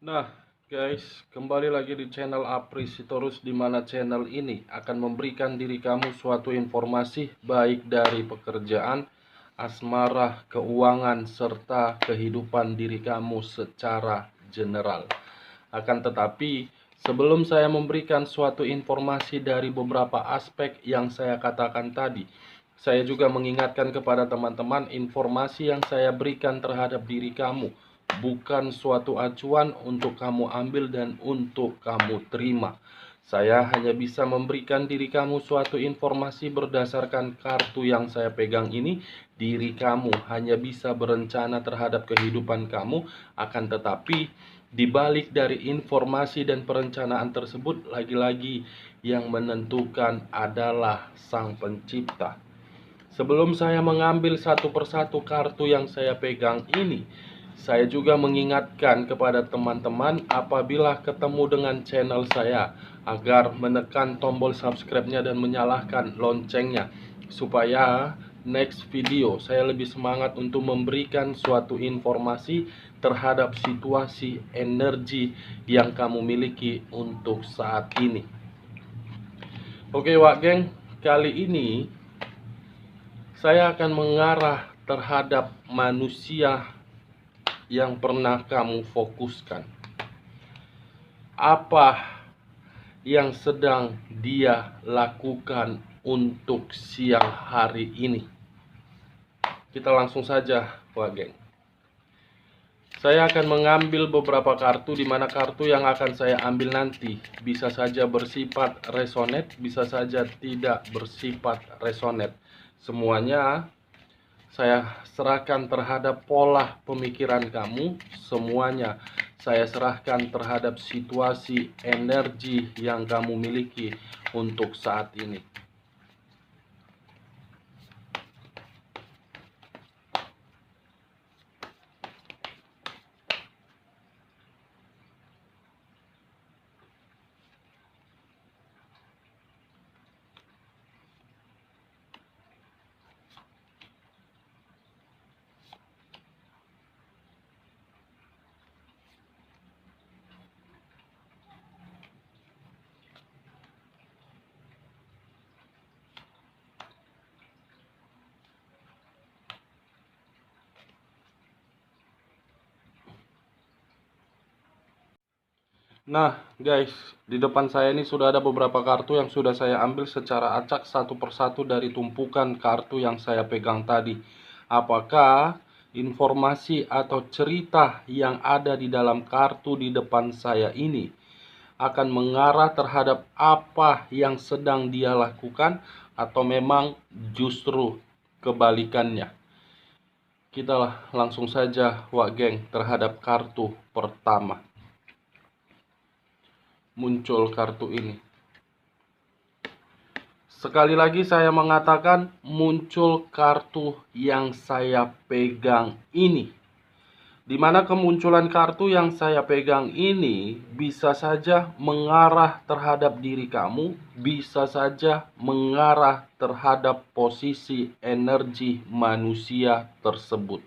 Nah, guys, kembali lagi di channel Apri Sitorus, di mana channel ini akan memberikan diri kamu suatu informasi baik dari pekerjaan, asmara, keuangan, serta kehidupan diri kamu secara general. Akan tetapi, sebelum saya memberikan suatu informasi dari beberapa aspek yang saya katakan tadi, saya juga mengingatkan kepada teman-teman, informasi yang saya berikan terhadap diri kamu bukan suatu acuan untuk kamu ambil dan untuk kamu terima. Saya hanya bisa memberikan diri kamu suatu informasi berdasarkan kartu yang saya pegang ini. Diri kamu hanya bisa berencana terhadap kehidupan kamu, akan tetapi di balik dari informasi dan perencanaan tersebut, lagi-lagi yang menentukan adalah Sang Pencipta. Sebelum saya mengambil satu persatu kartu yang saya pegang ini, saya juga mengingatkan kepada teman-teman apabila ketemu dengan channel saya agar menekan tombol subscribe-nya dan menyalakan loncengnya, supaya next video saya lebih semangat untuk memberikan suatu informasi terhadap situasi energi yang kamu miliki untuk saat ini. Oke Wak Geng, kali ini saya akan mengarah terhadap manusia yang pernah kamu fokuskan. Apa yang sedang dia lakukan untuk siang hari ini? Kita langsung saja, Wak Geng. Saya akan mengambil beberapa kartu, di mana kartu yang akan saya ambil nanti bisa saja bersifat resonate, bisa saja tidak bersifat resonate. Semuanya saya serahkan terhadap pola pemikiran kamu. Semuanya saya serahkan terhadap situasi energi yang kamu miliki untuk saat ini. Nah guys, di depan saya ini sudah ada beberapa kartu yang sudah saya ambil secara acak satu persatu dari tumpukan kartu yang saya pegang tadi. Apakah informasi atau cerita yang ada di dalam kartu di depan saya ini akan mengarah terhadap apa yang sedang dia lakukan, atau memang justru kebalikannya? Kita langsung saja, Wak Geng, terhadap kartu pertama. Muncul kartu ini. Sekali lagi saya mengatakan, muncul kartu yang saya pegang ini. Di mana kemunculan kartu yang saya pegang ini bisa saja mengarah terhadap diri kamu, bisa saja mengarah terhadap posisi energi manusia tersebut.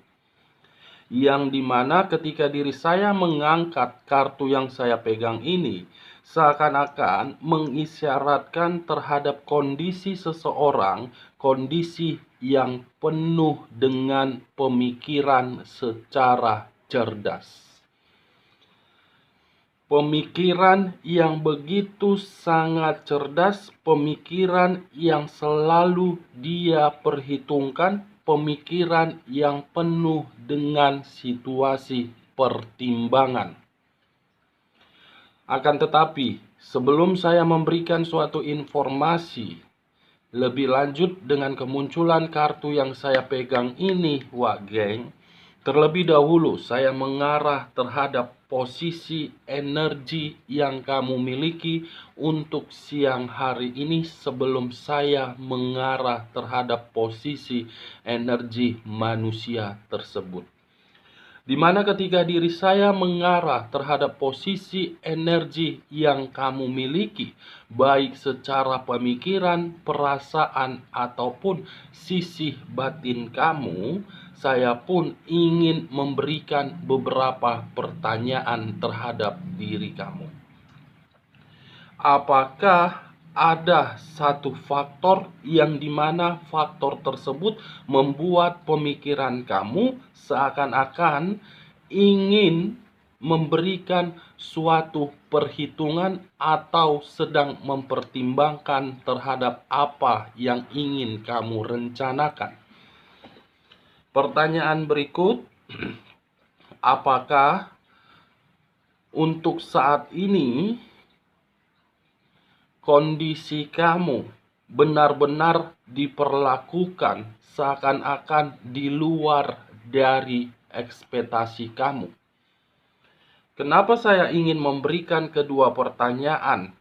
Yang dimana ketika diri saya mengangkat kartu yang saya pegang ini, seakan-akan mengisyaratkan terhadap kondisi seseorang, kondisi yang penuh dengan pemikiran secara cerdas. Pemikiran yang begitu sangat cerdas, pemikiran yang selalu dia perhitungkan, pemikiran yang penuh dengan situasi pertimbangan. Akan tetapi, sebelum saya memberikan suatu informasi lebih lanjut dengan kemunculan kartu yang saya pegang ini, Wak Geng, terlebih dahulu saya mengarah terhadap posisi energi yang kamu miliki untuk siang hari ini sebelum saya mengarah terhadap posisi energi manusia tersebut. Dimana ketika diri saya mengarah terhadap posisi energi yang kamu miliki, baik secara pemikiran, perasaan, ataupun sisi batin kamu, saya pun ingin memberikan beberapa pertanyaan terhadap diri kamu. Apakah ada satu faktor yang dimana faktor tersebut membuat pemikiran kamu seakan-akan ingin memberikan suatu perhitungan atau sedang mempertimbangkan terhadap apa yang ingin kamu rencanakan? Pertanyaan berikut, apakah untuk saat ini kondisi kamu benar-benar diperlakukan seakan-akan di luar dari ekspektasi kamu? Kenapa saya ingin memberikan kedua pertanyaan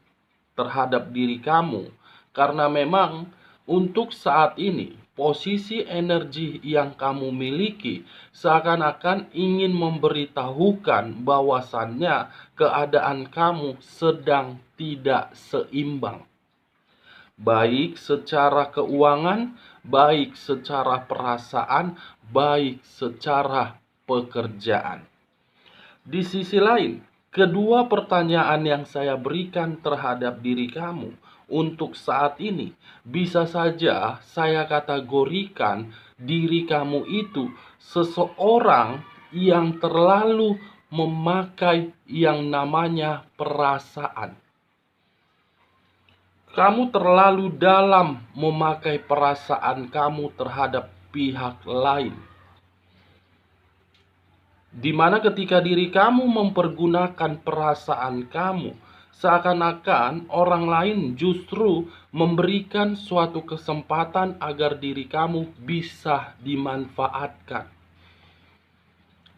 terhadap diri kamu? Karena memang untuk saat ini posisi energi yang kamu miliki seakan-akan ingin memberitahukan bahwasannya keadaan kamu sedang tidak seimbang, baik secara keuangan, baik secara perasaan, baik secara pekerjaan. Di sisi lain, kedua pertanyaan yang saya berikan terhadap diri kamu untuk saat ini, bisa saja saya kategorikan diri kamu itu seseorang yang terlalu memakai yang namanya perasaan. Kamu terlalu dalam memakai perasaan kamu terhadap pihak lain, di mana ketika diri kamu mempergunakan perasaan kamu, seakan-akan orang lain justru memberikan suatu kesempatan agar diri kamu bisa dimanfaatkan.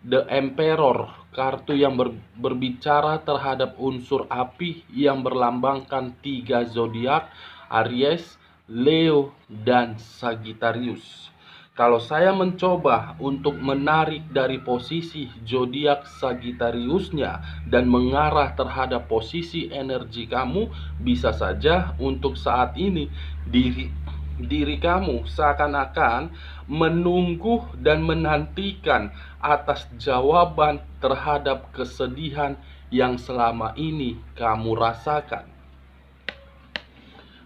The Emperor, kartu yang berbicara terhadap unsur api yang berlambangkan 3 zodiak, Aries, Leo, dan Sagittarius. Kalau saya mencoba untuk menarik dari posisi zodiak Sagittariusnya dan mengarah terhadap posisi energi kamu, bisa saja untuk saat ini diri kamu seakan-akan menunggu dan menantikan atas jawaban terhadap kesedihan yang selama ini kamu rasakan.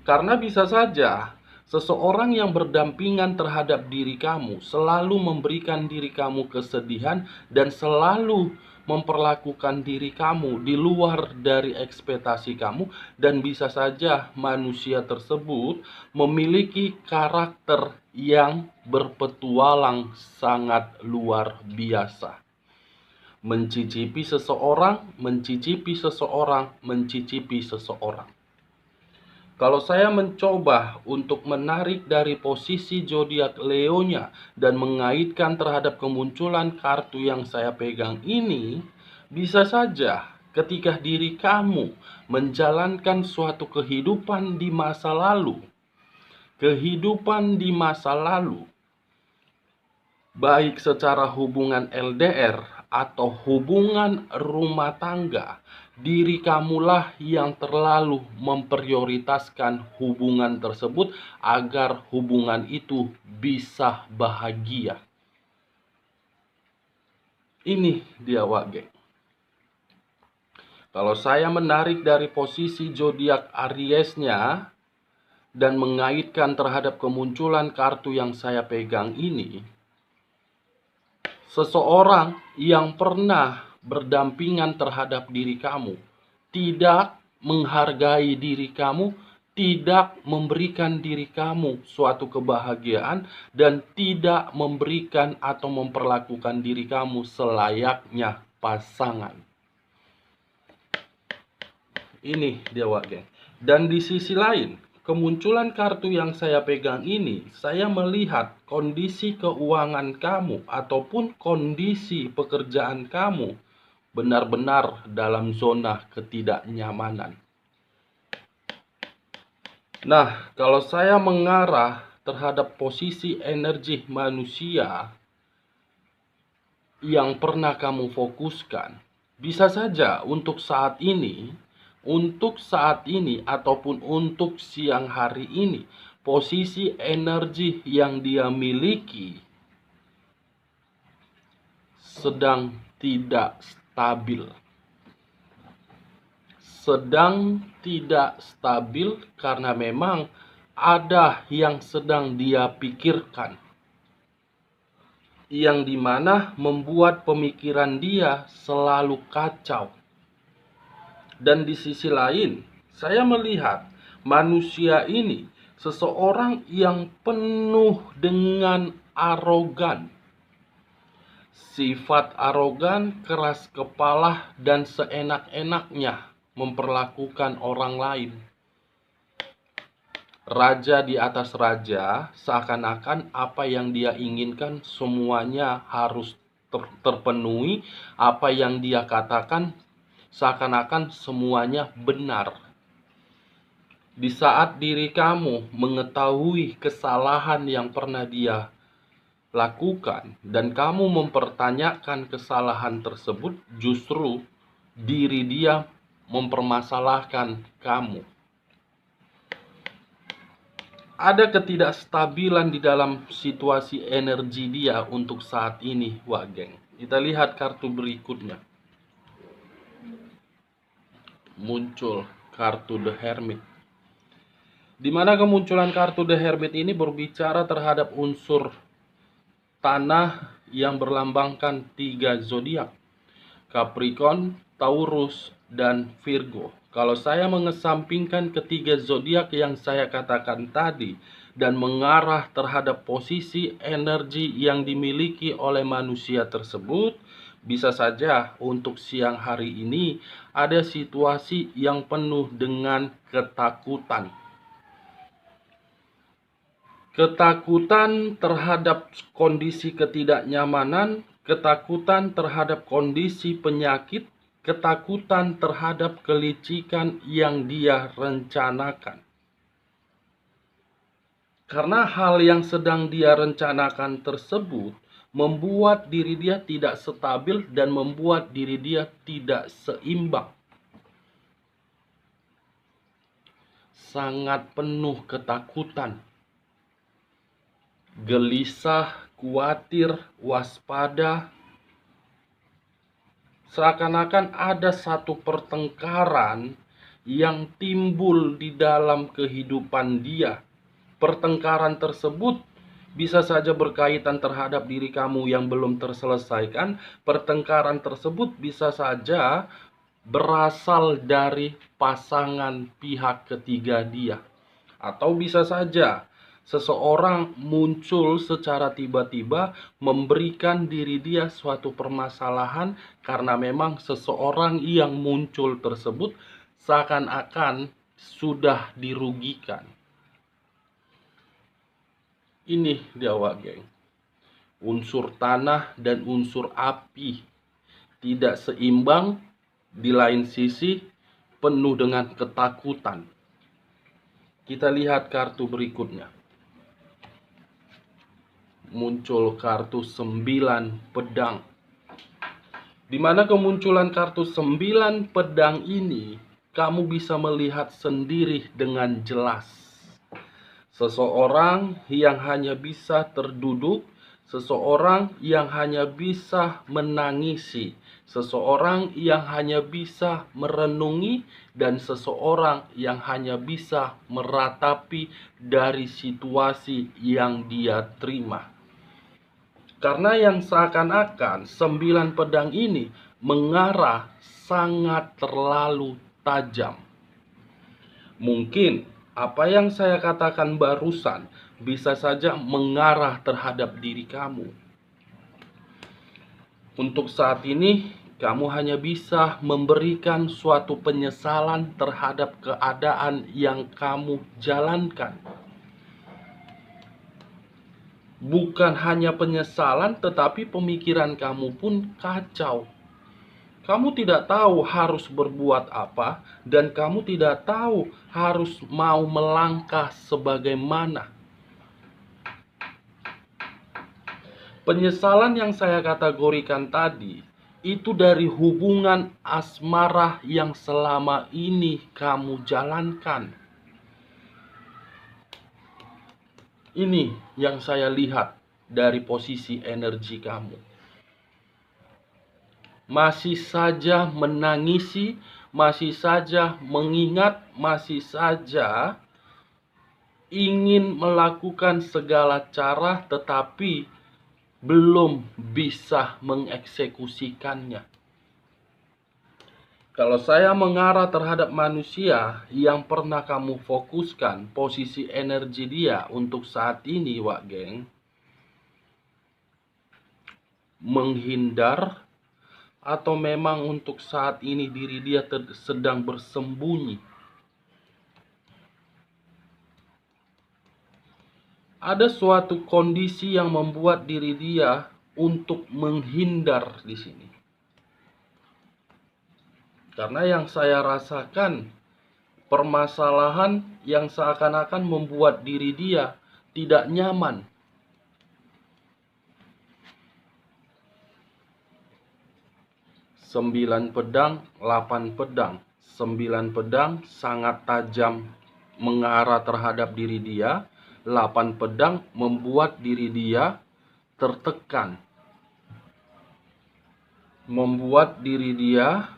Karena bisa saja seseorang yang berdampingan terhadap diri kamu selalu memberikan diri kamu kesedihan dan selalu memperlakukan diri kamu di luar dari ekspektasi kamu, dan bisa saja manusia tersebut memiliki karakter yang berpetualang sangat luar biasa. Mencicipi seseorang, mencicipi seseorang, mencicipi seseorang. Kalau saya mencoba untuk menarik dari posisi zodiak Leonya dan mengaitkan terhadap kemunculan kartu yang saya pegang ini, bisa saja ketika diri kamu menjalankan suatu kehidupan di masa lalu, baik secara hubungan LDR atau hubungan rumah tangga, diri kamulah yang terlalu memprioritaskan hubungan tersebut agar hubungan itu bisa bahagia. Ini dia Wage. Kalau saya menarik dari posisi zodiak Ariesnya dan mengaitkan terhadap kemunculan kartu yang saya pegang ini, seseorang yang pernah berdampingan terhadap diri kamu tidak menghargai diri kamu, tidak memberikan diri kamu suatu kebahagiaan, dan tidak memberikan atau memperlakukan diri kamu selayaknya pasangan. Ini dia Wage. Dan di sisi lain, kemunculan kartu yang saya pegang ini, saya melihat kondisi keuangan kamu ataupun kondisi pekerjaan kamu benar-benar dalam zona ketidaknyamanan. Nah, kalau saya mengarah terhadap posisi energi manusia yang pernah kamu fokuskan, bisa saja untuk saat ini ataupun untuk siang hari ini, posisi energi yang dia miliki sedang tidak stabil. Sedang tidak stabil karena memang ada yang sedang dia pikirkan, yang dimana membuat pemikiran dia selalu kacau. Dan di sisi lain, saya melihat manusia ini seseorang yang penuh dengan arogan. Sifat arogan, keras kepala, dan seenak-enaknya memperlakukan orang lain. Raja di atas raja, seakan-akan apa yang dia inginkan semuanya harus terpenuhi. Apa yang dia katakan seakan-akan semuanya benar. Di saat diri kamu mengetahui kesalahan yang pernah dia lakukan dan kamu mempertanyakan kesalahan tersebut, justru diri dia mempermasalahkan kamu. Ada ketidakstabilan di dalam situasi energi dia untuk saat ini, wah geng. Kita lihat kartu berikutnya. Muncul kartu The Hermit. Di mana kemunculan kartu The Hermit ini berbicara terhadap unsur tanah yang berlambangkan 3 zodiak, Capricorn, Taurus, dan Virgo. Kalau saya mengesampingkan ketiga zodiak yang saya katakan tadi dan mengarah terhadap posisi energi yang dimiliki oleh manusia tersebut, bisa saja untuk siang hari ini ada situasi yang penuh dengan ketakutan. Ketakutan terhadap kondisi ketidaknyamanan, ketakutan terhadap kondisi penyakit, ketakutan terhadap kelicikan yang dia rencanakan. Karena hal yang sedang dia rencanakan tersebut membuat diri dia tidak stabil dan membuat diri dia tidak seimbang. Sangat penuh ketakutan, gelisah, khawatir, waspada. Seakan-akan ada satu pertengkaran yang timbul di dalam kehidupan dia. Pertengkaran tersebut bisa saja berkaitan terhadap diri kamu yang belum terselesaikan. Pertengkaran tersebut bisa saja berasal dari pasangan pihak ketiga dia. Atau bisa saja seseorang muncul secara tiba-tiba memberikan diri dia suatu permasalahan karena memang seseorang yang muncul tersebut seakan-akan sudah dirugikan. Ini dia geng. Unsur tanah dan unsur api tidak seimbang, di lain sisi penuh dengan ketakutan. Kita lihat kartu berikutnya. Muncul kartu 9 pedang. Di mana kemunculan kartu 9 pedang ini, kamu bisa melihat sendiri dengan jelas. Seseorang yang hanya bisa terduduk, seseorang yang hanya bisa menangisi, seseorang yang hanya bisa merenungi, dan seseorang yang hanya bisa meratapi dari situasi yang dia terima. Karena yang seakan-akan 9 pedang ini mengarah sangat terlalu tajam. Mungkin apa yang saya katakan barusan bisa saja mengarah terhadap diri kamu. Untuk saat ini, kamu hanya bisa memberikan suatu penyesalan terhadap keadaan yang kamu jalankan. Bukan hanya penyesalan, tetapi pemikiran kamu pun kacau. Kamu tidak tahu harus berbuat apa, dan kamu tidak tahu harus mau melangkah sebagaimana. Penyesalan yang saya kategorikan tadi, itu dari hubungan asmara yang selama ini kamu jalankan. Ini yang saya lihat dari posisi energi kamu. masih saja menangisi, masih saja mengingat, masih saja ingin melakukan segala cara, tetapi belum bisa mengeksekusikannya. Kalau saya mengarah terhadap manusia yang pernah kamu fokuskan posisi energi dia untuk saat ini, Wak Geng, menghindar, atau memang untuk saat ini diri dia sedang bersembunyi. Ada suatu kondisi yang membuat diri dia untuk menghindar di sini. Karena yang saya rasakan, permasalahan yang seakan-akan membuat diri dia tidak nyaman. Sembilan pedang, 8 pedang. 9 pedang sangat tajam mengarah terhadap diri dia. 8 pedang membuat diri dia tertekan. Membuat diri dia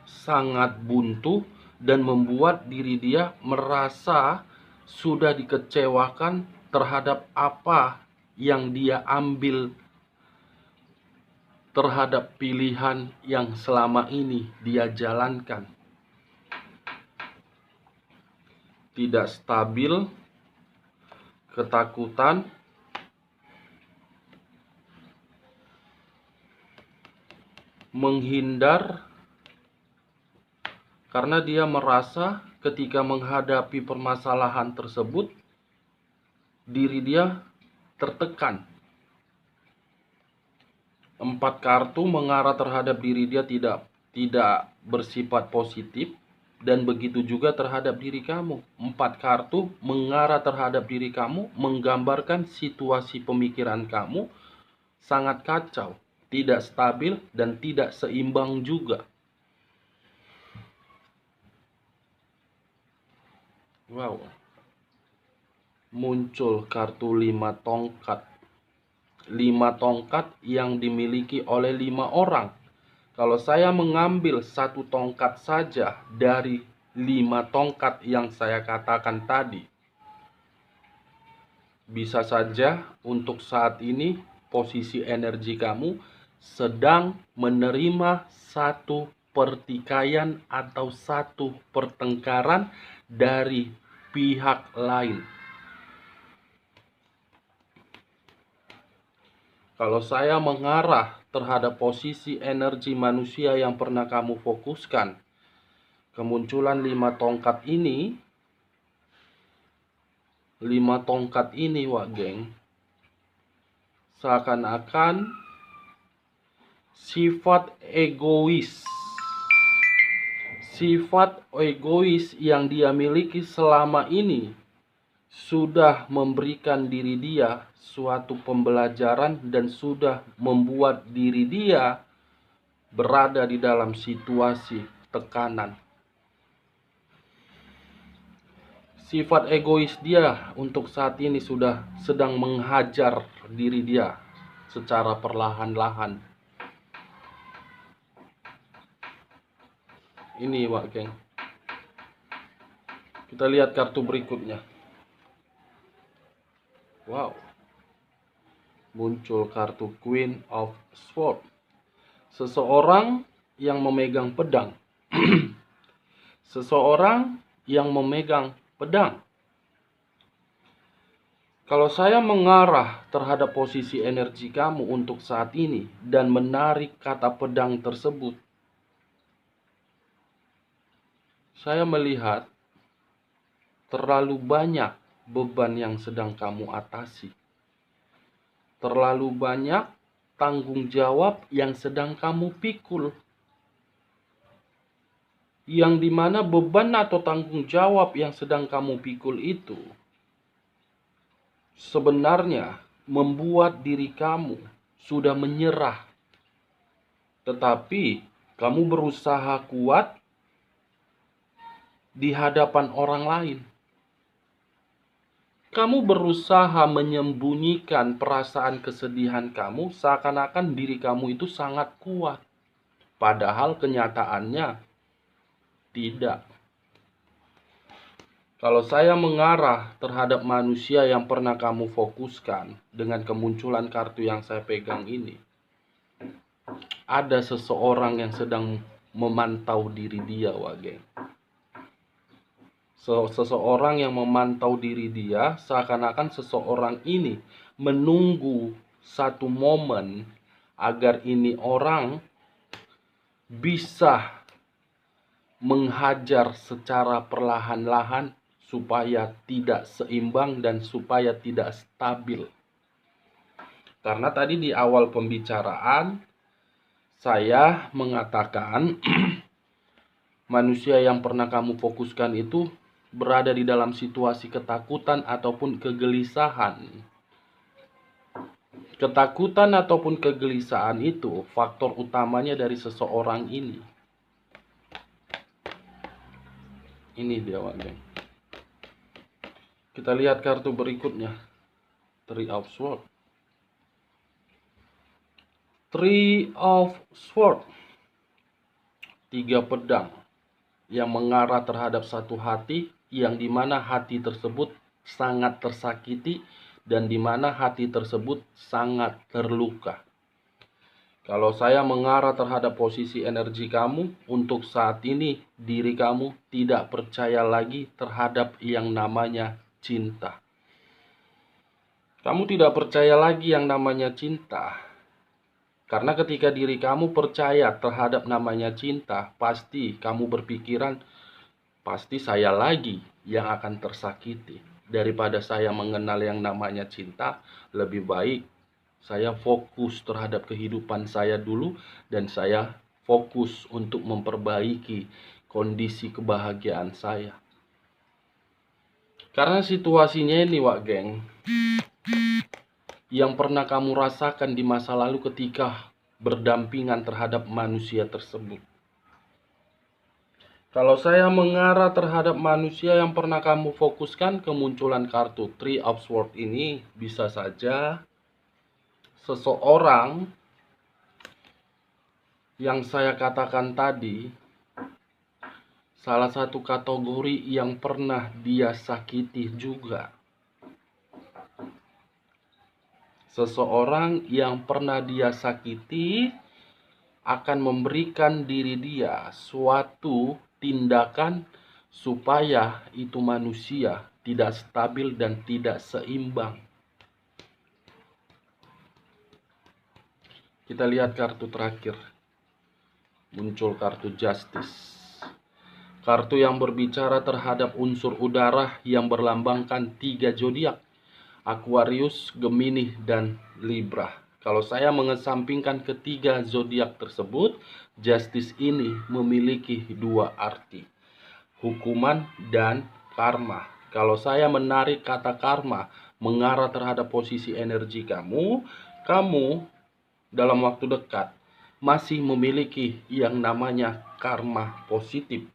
sangat buntu dan membuat diri dia merasa sudah dikecewakan terhadap apa yang dia ambil, terhadap pilihan yang selama ini dia jalankan. Tidak stabil, ketakutan, menghindar, karena dia merasa ketika menghadapi permasalahan tersebut, diri dia tertekan. 4 kartu mengarah terhadap diri dia tidak bersifat positif, dan begitu juga terhadap diri kamu. 4 kartu mengarah terhadap diri kamu, menggambarkan situasi pemikiran kamu sangat kacau, tidak stabil, dan tidak seimbang juga. Wow. Muncul kartu 5 tongkat. 5 tongkat yang dimiliki oleh 5 orang. Kalau saya mengambil 1 tongkat saja dari 5 tongkat yang saya katakan tadi, bisa saja untuk saat ini posisi energi kamu sedang menerima satu pertikaian atau satu pertengkaran dari pihak lain. Kalau saya mengarah terhadap posisi energi manusia yang pernah kamu fokuskan, kemunculan 5 tongkat ini, 5 tongkat ini, Wak Geng, seakan-akan sifat egois. Sifat egois yang dia miliki selama ini sudah memberikan diri dia suatu pembelajaran dan sudah membuat diri dia berada di dalam situasi tekanan. Sifat egois dia untuk saat ini sudah sedang menghajar diri dia secara perlahan-lahan. Ini, Wak Geng. Kita lihat kartu berikutnya. Wow. Muncul kartu Queen of Swords. Seseorang yang memegang pedang. Seseorang yang memegang pedang. Kalau saya mengarah terhadap posisi energi kamu untuk saat ini dan menarik kata pedang tersebut, saya melihat terlalu banyak beban yang sedang kamu atasi. Terlalu banyak tanggung jawab yang sedang kamu pikul. Yang dimana beban atau tanggung jawab yang sedang kamu pikul itu sebenarnya membuat diri kamu sudah menyerah. Tetapi kamu berusaha kuat di hadapan orang lain. Kamu berusaha menyembunyikan perasaan kesedihan kamu seakan-akan diri kamu itu sangat kuat. Padahal kenyataannya tidak. Kalau saya mengarah terhadap manusia yang pernah kamu fokuskan dengan kemunculan kartu yang saya pegang ini, ada seseorang yang sedang memantau diri dia, Wageng. Seseorang yang memantau diri dia, seakan-akan seseorang ini menunggu satu momen agar ini orang bisa menghajar secara perlahan-lahan supaya tidak seimbang dan supaya tidak stabil. Karena tadi di awal pembicaraan saya mengatakan manusia yang pernah kamu fokuskan itu berada di dalam situasi ketakutan ataupun kegelisahan. Ketakutan ataupun kegelisahan itu faktor utamanya dari seseorang ini. Ini dia, Wageng. Kita lihat kartu berikutnya. Three of Swords. Three of Swords. 3 pedang yang mengarah terhadap satu hati, yang dimana hati tersebut sangat tersakiti dan dimana hati tersebut sangat terluka. Kalau saya mengarah terhadap posisi energi kamu, untuk saat ini diri kamu tidak percaya lagi terhadap yang namanya cinta. Kamu tidak percaya lagi yang namanya cinta. Karena ketika diri kamu percaya terhadap namanya cinta, pasti kamu berpikiran, pasti saya lagi yang akan tersakiti. Daripada saya mengenal yang namanya cinta, lebih baik saya fokus terhadap kehidupan saya dulu dan saya fokus untuk memperbaiki kondisi kebahagiaan saya. Karena situasinya ini, Wak Geng, yang pernah kamu rasakan di masa lalu ketika berdampingan terhadap manusia tersebut. Kalau saya mengarah terhadap manusia yang pernah kamu fokuskan, kemunculan kartu Three of Swords ini bisa saja seseorang yang saya katakan tadi, salah satu kategori yang pernah dia sakiti juga. Seseorang yang pernah dia sakiti akan memberikan diri dia suatu tindakan supaya itu manusia tidak stabil dan tidak seimbang. Kita lihat kartu terakhir. Muncul kartu Justice. Kartu yang berbicara terhadap unsur udara yang berlambangkan 3 zodiak: Aquarius, Gemini, dan Libra. Kalau saya mengesampingkan ketiga zodiak tersebut, Justice ini memiliki 2 arti: hukuman dan karma. Kalau saya menarik kata karma mengarah terhadap posisi energi kamu dalam waktu dekat masih memiliki yang namanya karma positif.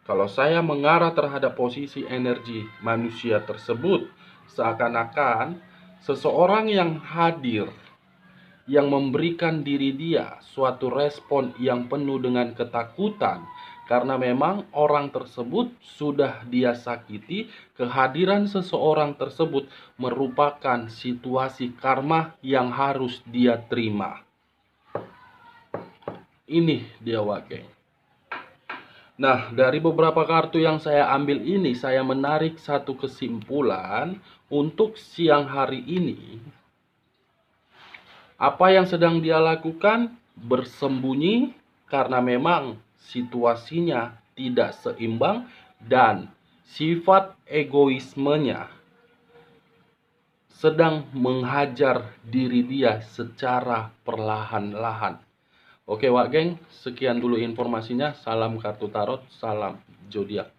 Kalau saya mengarah terhadap posisi energi manusia tersebut, seakan-akan seseorang yang hadir, yang memberikan diri dia suatu respon yang penuh dengan ketakutan, karena memang orang tersebut sudah dia sakiti. Kehadiran seseorang tersebut merupakan situasi karma yang harus dia terima. Ini dia, Wageng. Nah, dari beberapa kartu yang saya ambil ini, saya menarik satu kesimpulan untuk siang hari ini. Apa yang sedang dia lakukan? Bersembunyi karena memang situasinya tidak seimbang dan sifat egoismenya sedang menghajar diri dia secara perlahan-lahan. Oke, Wak Geng, sekian dulu informasinya. Salam kartu tarot, salam zodiak.